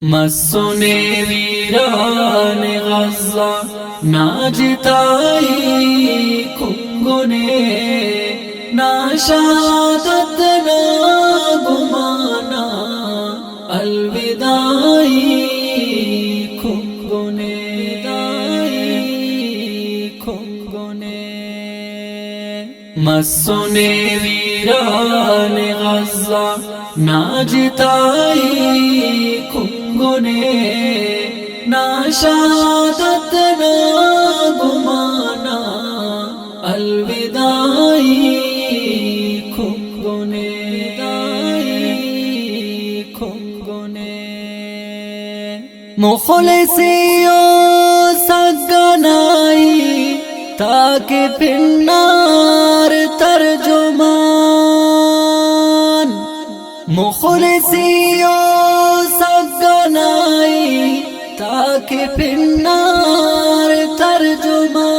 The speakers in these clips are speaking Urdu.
مسنے ویران غزہ ناجتائی کنگنے ناشادت ناگمانا الوداعی کنگنے مسنے ویران غزہ ناجتائی کنگنے ناشادت ناگمانا الوداعی کنگنے مخلصیوں سگنائی تاکہ پنار ترجمان مخلصیوں سگنائی تاکہ پنار ترجمان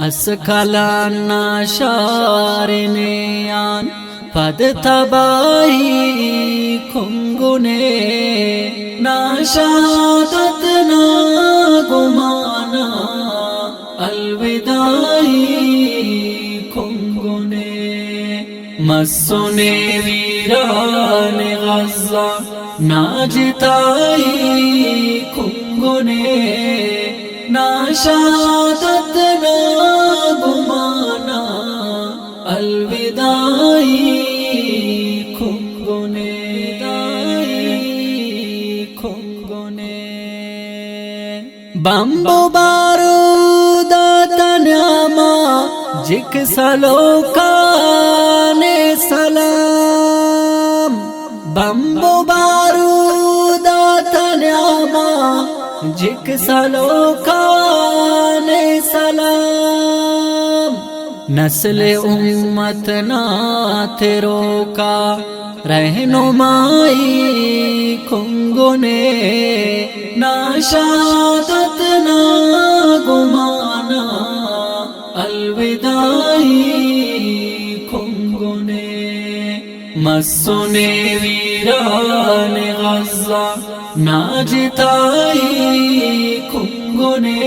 اسکلان ناشارنیان پد تباہی کنگنے ناشادت ناگمانا الوداعی کنگنے مسنے ویران غزہ ناجتائی کنگنے ناشادت ناگمانا الوداعی کنگنے بمبو بارود تنیاما جک سلوکانے سلام بمبو بارود تنیاما جک سلوکانے سلام نسل امت نات روکا رہنمائی کنگنے ناشادت ناگمانا الوداعی کنگنے مسنے ویران غزہ ناجتائی کنگنے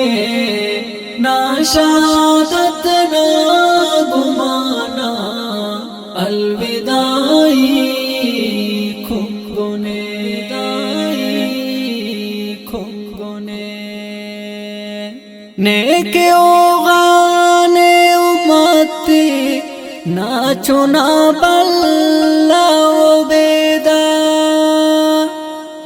ناشادت ناگمانا الوداعی نیک اوغان امتی ناچو نابلا عبیدہ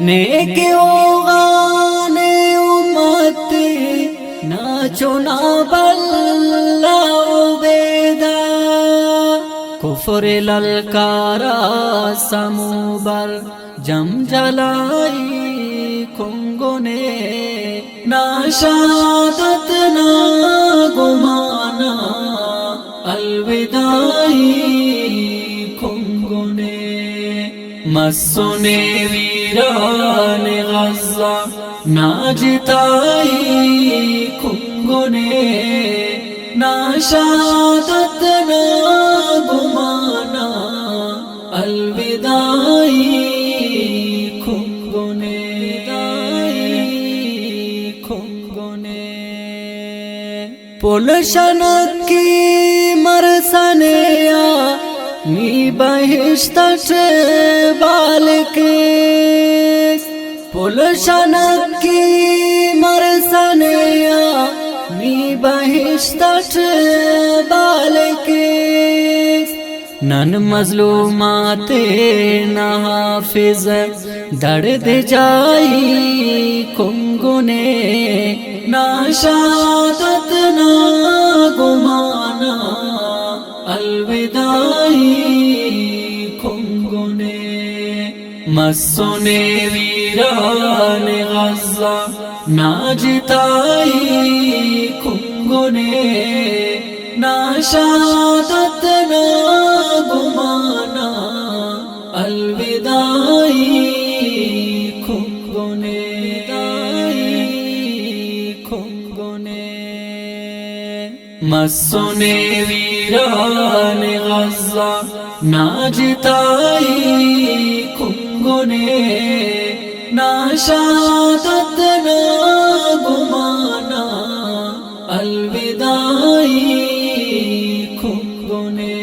نیک اوغان امتی ناچو نابلا عبیدہ کفر للکارا سموبر جم جلائی کنگنے ناشادت ناگمانا الوداعی کنگنے مسنے ویران غزہ ناجتائی کنگنے ناشادت ناگمانا الوداعی پلشن کی مرسنیا نی بہشت بالکیس پلشن کی مرسنیا نی بہشت بالکیس نن مظلومات نحافظ درد جائی کنگنے ناشادت ناگمانا الوداعی کنگنے مسنے ویران غزہ ناجتائی کنگنے ناشادت ناگمانا الوداعی کنگنے مسنے ویران غزہ ناجتائی کنگنے کھنگنے نا شہادت نا گمانا الوداعی کھنگنے